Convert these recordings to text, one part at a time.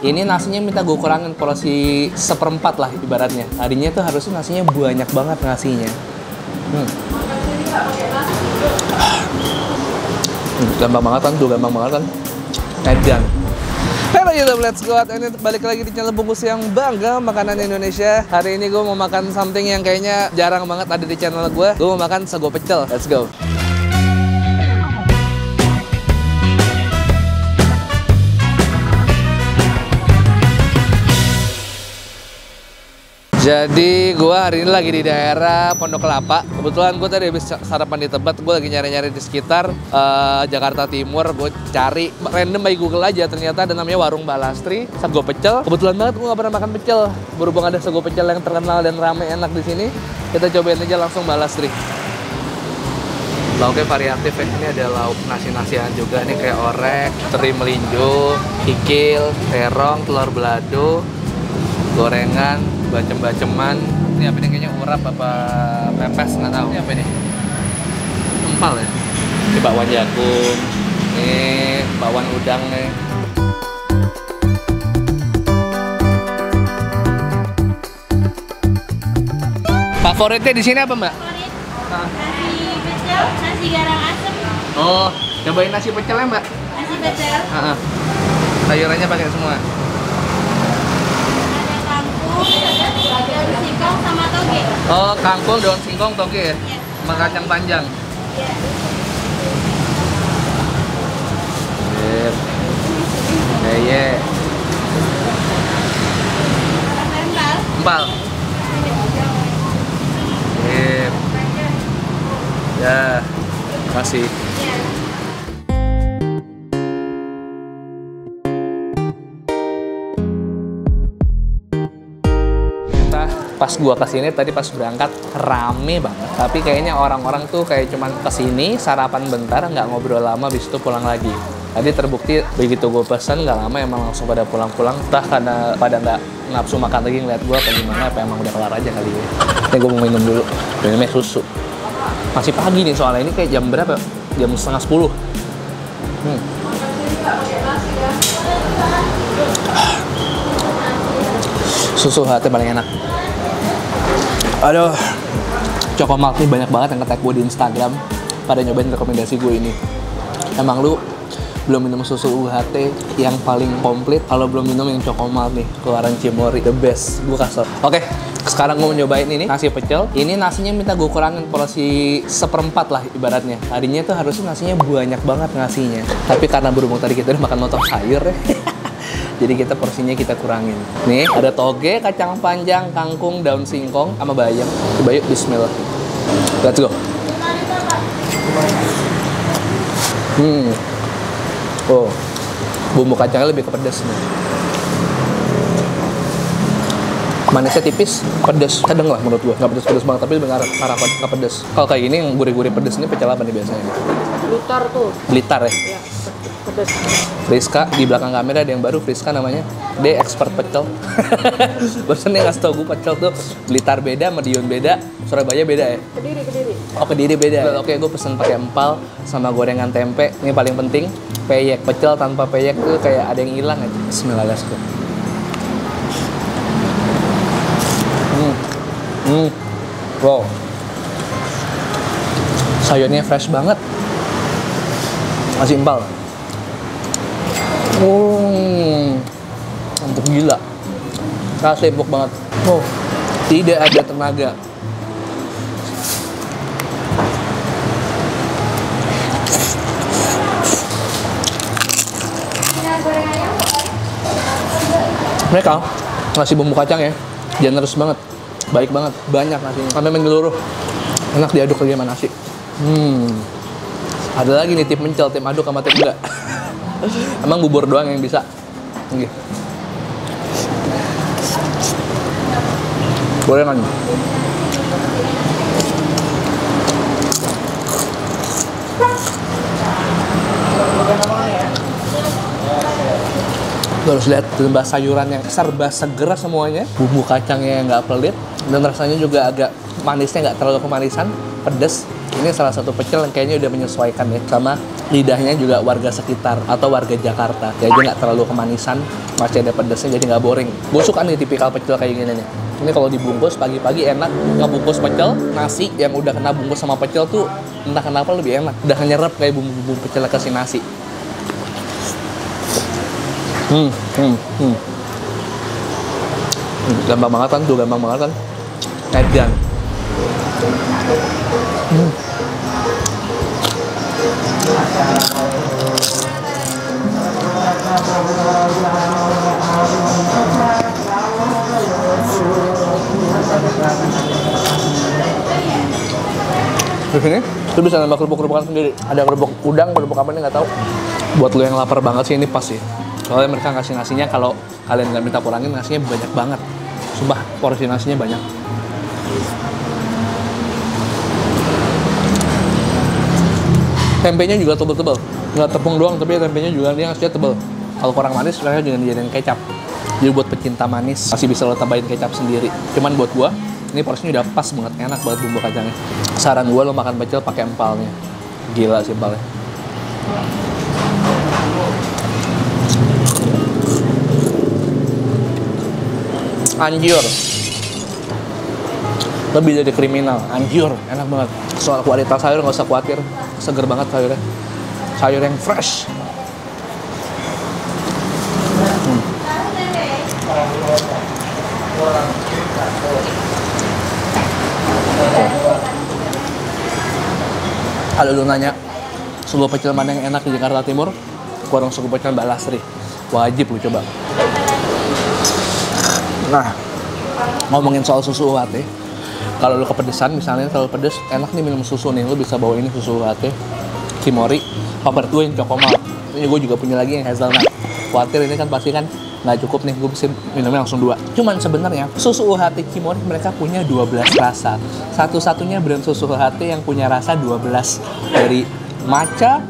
Ini nasinya minta gue kurangin porsi seperempat lah ibaratnya. Tadinya tuh harusnya nasinya banyak banget nasinya. Gampang banget kan tuh, gampang banget kan. Edan. Halo YouTube, let's go out. Ini balik lagi di channel Bungkus yang Bangga Makanan Indonesia. Hari ini gue mau makan something yang kayaknya jarang banget ada di channel gue. Gue mau makan sego pecel. Let's go. Jadi gue hari ini lagi di daerah Pondok Kelapa. Kebetulan gue tadi habis sarapan di Tebet. Gue lagi nyari-nyari di sekitar Jakarta Timur. Gue cari random by Google aja. Ternyata ada namanya Warung Mbak Lastri Sego Pecel. Kebetulan banget gue gak pernah makan pecel. Berhubung ada sego pecel yang terkenal dan rame enak di sini, kita cobain aja langsung Mbak Lastri. Lauknya variatif ya. Ini ada lauk nasi-nasian juga. Ini kayak orek, teri melinjo, kikil, terong, telur balado, gorengan, bacem-baceman. Ini apa ini, kayaknya urap apa pepes, nggak tahu. Ini apa ini? Empal ya? Ini bakwan jagung, ini bakwan udang nih. Favoritnya di sini apa, Mbak? Favorit nasi pecel, nasi garang asem. Oh, cobain nasi pecelnya, Mbak. Nasi pecel. Sayurannya pakai semua. Ada kangkung, daun singkong sama toge. Oh, kangkung, daun singkong, toge ya? Iya. Sama kacang panjang. Iya. Sip. Iya. Empal. Empal. Sip. Ya, masih. Iya. Pas gua kesini tadi pas berangkat rame banget, tapi kayaknya orang-orang tuh kayak cuman kesini sarapan bentar, nggak ngobrol lama, habis itu pulang lagi. Tadi terbukti begitu gue pesan nggak lama emang langsung pada pulang-pulang, entah karena pada nggak nafsu makan lagi ngeliat gue apa gimana, apa emang udah kelar aja kali ya. Ini gue mau minum dulu, minumnya susu. Masih pagi nih soalnya, ini kayak jam berapa? Jam setengah 10. Susu hati paling enak. Aduh, Chokomalt nih banyak banget yang nge-tag gue di Instagram pada nyobain rekomendasi gue ini. Emang lu belum minum susu UHT yang paling komplit kalau belum minum yang Chokomalt nih, keluaran Cimory, the best. Gue kasih. Oke, sekarang gue mau nyobain ini nasi pecel. Ini nasinya minta gue kurangin porsi seperempat lah ibaratnya. Tadinya tuh harusnya nasinya banyak banget nasinya, tapi karena berhubung tadi kita udah makan lontong sayur ya. Jadi kita porsinya kita kurangin. Nih, ada toge, kacang panjang, kangkung, daun singkong, sama bayam. Coba yuk, bismillah. Let's go. Oh, bumbu kacangnya lebih ke pedas nih. Manisnya tipis, pedas. Sedang lah menurut gua. Nggak pedas-pedas banget, tapi lebih ngarah ke pedas. Kalau kayak gini, yang gurih-gurih pedas ini pecel apa nih biasanya? Blitar tuh. Blitar ya? Ya, pedas. Friska, di belakang kamera ada yang baru, Friska namanya. Dia expert pecel. Barusan dia ngasih tau gue pecel tuh Blitar beda, Madiun beda, Surabaya beda ya? Kediri. Oh, Kediri beda. Oke, gue pesen pakai empal sama gorengan tempe. Ini paling penting, peyek. Pecel tanpa peyek tuh kayak ada yang hilang aja. Bismillah, let's go. Wow. Sayurnya fresh banget. Masih empal. Mantap gila. Rasanya empuk banget. Oh, tidak ada tenaga. Mereka ngasih bumbu kacang ya, generous banget, baik banget, banyak nasinya, sampai menyeluruh. Enak diaduk lagi sama nasi. Ada lagi nih tip mencel, tim aduk sama tim enggak. Emang bubur doang yang bisa. Oke. Gorengan. Lo harus lihat tambah sayuran yang serba seger semuanya, bumbu kacangnya yang nggak pelit, dan rasanya juga agak manisnya nggak terlalu kemanisan, pedes. Ini salah satu pecel yang kayaknya udah menyesuaikan ya sama lidahnya juga warga sekitar atau warga Jakarta. Jadi nggak terlalu kemanisan, masih ada pedesnya, jadi nggak boring. Gue suka nih tipikal pecel kayak gini nih. Ini kalau dibungkus pagi-pagi enak, ngebungkus pecel, nasi yang udah kena bungkus sama pecel tuh entah kenapa lebih enak. Udah nyerap kayak bumbu-bumbu pecel ke si nasi. Gampang banget kan tuh, gampang banget kan. Edan. Di sini lu bisa nambah kerupuk-kerupukan sendiri. Ada kerupuk udang, kerupuk apa nih nggak tahu. Buat lu yang lapar banget sih ini pas sih. Soalnya mereka ngasih nasinya, kalau kalian nggak minta kurangin, nasinya banyak banget. Sumpah, porsi nasinya banyak. Tempenya juga tebel-tebel. Nggak tepung doang, tapi tempenya juga dia ngasihnya tebel. Kalau kurang manis, mereka juga dijadiin kecap. Jadi buat pecinta manis, masih bisa lo tambahin kecap sendiri. Cuman buat gua, ini porsinya udah pas banget, enak banget bumbu kacangnya. Saran gua lo makan pecel pakai empalnya. Gila sih empalnya. Anjir, lebih dari kriminal, anjir, enak banget. Soal kualitas sayur nggak usah khawatir, seger banget sayurnya, sayur yang fresh. Kalau lu nanya suku pecel mana yang enak di Jakarta Timur, warung suku pecel Mbak Lastri, wajib lu coba. Nah, ngomongin soal susu UHT, kalau lu kepedesan misalnya terlalu pedes, enak nih minum susu nih, lu bisa bawa ini susu UHT Cimory, favorit gue yang Cocomalt. Ini gue juga punya lagi yang hazelnut. Khawatir ini kan pasti kan nggak cukup nih, gue bisa minumnya langsung 2. Cuman sebenarnya susu UHT Cimory mereka punya 12 rasa. Satu-satunya brand susu UHT yang punya rasa 12, dari matcha,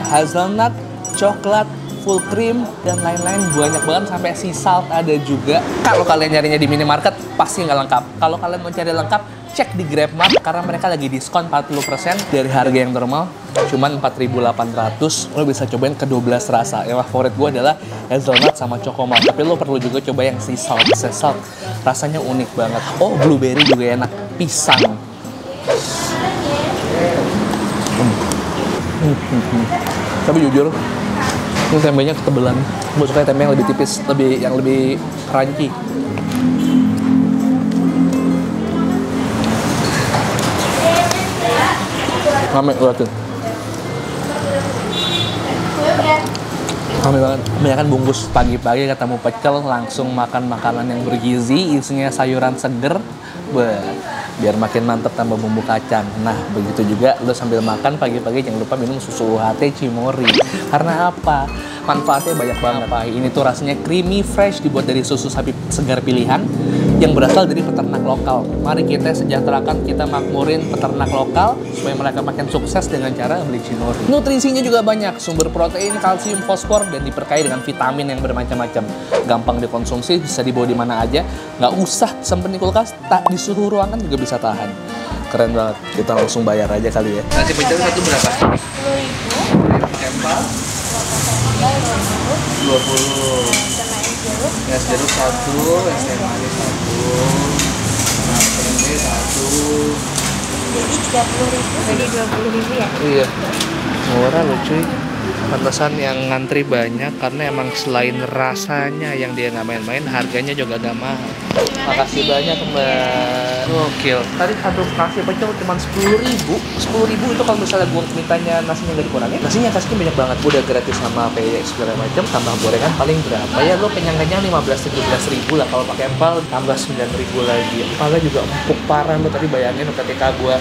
hazelnut, coklat, full cream, dan lain-lain, banyak banget, sampai sea salt ada juga. Kalau kalian nyarinya di minimarket pasti nggak lengkap. Kalau kalian mau cari lengkap, cek di Grabmart karena mereka lagi diskon 40% dari harga yang normal, cuman 4.800. Lo bisa cobain ke 12 rasa. Yang favorit gue adalah hazelnut sama Cocomalt, tapi lo perlu juga coba yang sea salt. Sea salt rasanya unik banget. Oh, blueberry juga enak, pisang. Tapi jujur, ini tempenya ketebelan. Gue suka tempe yang lebih tipis, yang lebih crunchy. Rame liatin. Rame banget. Kebanyakan bungkus pagi-pagi ketemu pecel, langsung makan makanan yang bergizi, isinya sayuran seger. Biar makin mantep tambah bumbu kacang. Nah, begitu juga lo sambil makan pagi-pagi jangan lupa minum susu UHT Cimory. Karena apa? Manfaatnya banyak banget. Ini tuh rasanya creamy, fresh, dibuat dari susu sapi segar pilihan yang berasal dari peternak lokal. Mari kita sejahterakan, kita makmurin peternak lokal supaya mereka makin sukses dengan cara beli Cimory. Nutrisinya juga banyak, sumber protein, kalsium, fosfor, dan diperkaya dengan vitamin yang bermacam-macam. Gampang dikonsumsi, bisa dibawa di mana aja, nggak usah simpen di kulkas, tak di suhu ruangan juga bisa tahan. Keren banget. Kita langsung bayar aja kali ya. Nasi pecel satu berapa? 10.000. Cempal 20. Es jeruk 1, es teh manis 1, ini 1. Jadi 30.000. Jadi 20.000 ya? Iya, murah loh cuy. Pantesan yang ngantri banyak karena emang selain rasanya yang dia nggak main-main, harganya juga gak mahal. Makasih banyak Mbak. Gokil. Tadi satu nasi pecel cuma 10.000. 10.000 itu kalau misalnya gue mintanya nasinya nggak dikurangin, nasinya kasihnya banyak banget. Udah gratis sama PX segala macam, tambah gorengan paling berapa ya? Lo kenyang-kenyang 15-17.000 lah. Kalau pakai empal tambah 9.000 lagi. Empalnya juga empuk parah. Lo tadi bayangin ketika gue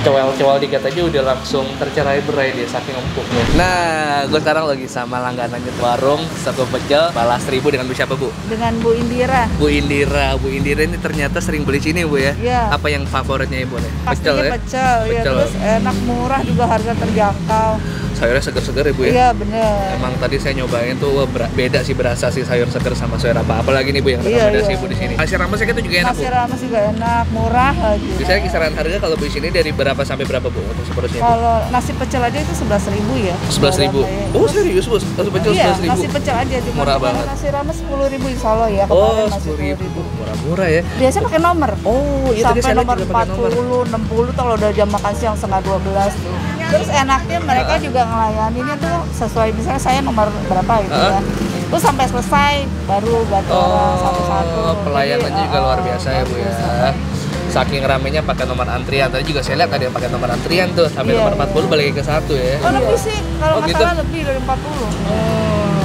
cewel-cewel dikit aja udah langsung tercerai-berai dia saking empuknya. Nah, gue sekarang lagi sama langganannya warung satu pecel balas 1.000 dengan Bu siapa Bu? Dengan Bu Indira. Bu Indira ini ternyata sering beli sini Bu ya? Iya. Apa yang favoritnya Ibu nih? Pastinya ya? pecel, ya, terus enak, murah, juga harga terjangkau. sayurnya seger-seger ya Bu ya. Iya bener. Emang tadi saya nyobain tuh wah, beda sih berasa sih sayur seger sama sayur apa. Apalagi nih Bu yang Iya, rekomendasi iya, Bu di iya. sini. Nasi rames itu juga enak Bu. Nasi rames juga enak, murah aja. Biasanya kisaran harga kalau Bu di sini dari berapa sampai berapa Bu untuk seporsinya? Bu? Kalau nasi pecel aja itu 11.000 ya. 11.000. Oh serius Bu? Nasi pecel Iya, 11.000. nasi pecel aja cuma Murah kalau banget. Nasi rames 10.000 insya Allah ya. Oh Kemarin masih 10.000. Murah-murah ya. Biasanya pakai nomor. Oh iya tadi Sampai saya lihat nomor juga pakai nomor. 40, 60 tuh kalau udah jam makan siang setengah 12 tuh. Terus enaknya mereka juga ngelayaninnya tuh sesuai misalnya saya nomor berapa gitu ya. Terus sampai selesai baru ganti orang satu-satu. Pelayanannya Jadi, juga luar biasa ya Bu ya. biasa. Saking ramenya pakai nomor antrian. Tadi juga saya lihat ada yang pakai nomor antrian tuh sampai Iya, nomor 40 balik ke 1 ya. Oh lebih sih, kalau Oh, nggak gitu? salah lebih dari 40.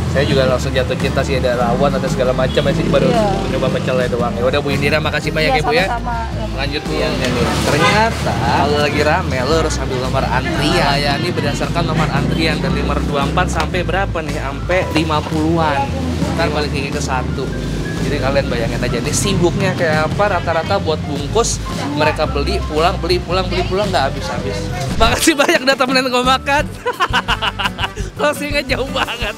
Saya juga langsung jatuh cinta sih ada rawon ada segala macam ya sih baru Iya. mencoba pecelnya doang. Ya udah Bu Indira makasih banyak ya Bu ya. Sama-sama. Lanjut siangnya nih. Ternyata kalau lagi rame lo harus ambil nomor antrian. Ya ini berdasarkan nomor antrian dari nomor 24 sampai berapa nih? Sampai 50-an. Ntar balik lagi ke 1. Jadi kalian bayangin aja nih sibuknya kayak apa rata-rata buat bungkus mereka beli pulang nggak habis-habis. Makasih banyak udah temenin gue makan. Closingnya jauh banget.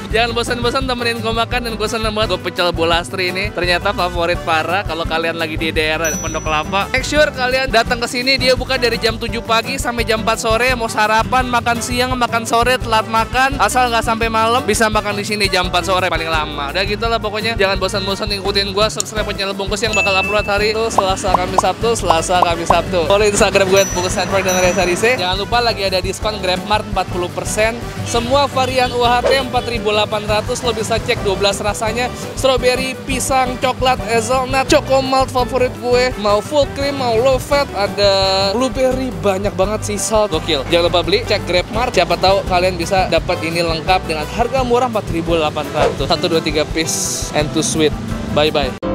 Jangan bosan-bosan temenin gue makan dan gue seneng banget gue pecel Bulastri ini. Ternyata favorit para kalau kalian lagi di daerah Pondok Kelapa. Make sure kalian datang ke sini. Dia buka dari jam 7 pagi sampai jam 4 sore. Mau sarapan, makan siang, makan sore, telat makan, asal nggak sampai malam bisa makan di sini jam 4 sore paling lama. Udah gitu lah pokoknya. Jangan bosan-bosan ikutin gue. Subscribe channel Bungkus yang bakal upload hari itu Selasa, Kamis, Sabtu, Selasa, Kamis, Sabtu. Follow Instagram gue @bungkus network dan Reza Rise. Jangan lupa lagi ada diskon GrabMart 40%. Semua varian UHT 4.800 lo bisa cek 12 rasanya. Strawberry, pisang, coklat, hazelnut, choco malt favorit gue. Mau full cream, mau low fat, ada blueberry, banyak banget sih salt. Gokil. Jangan lupa beli, cek GrabMart. Siapa tahu kalian bisa dapat ini lengkap dengan harga murah 4.800. 1 2 3 piece and too sweet. Bye bye.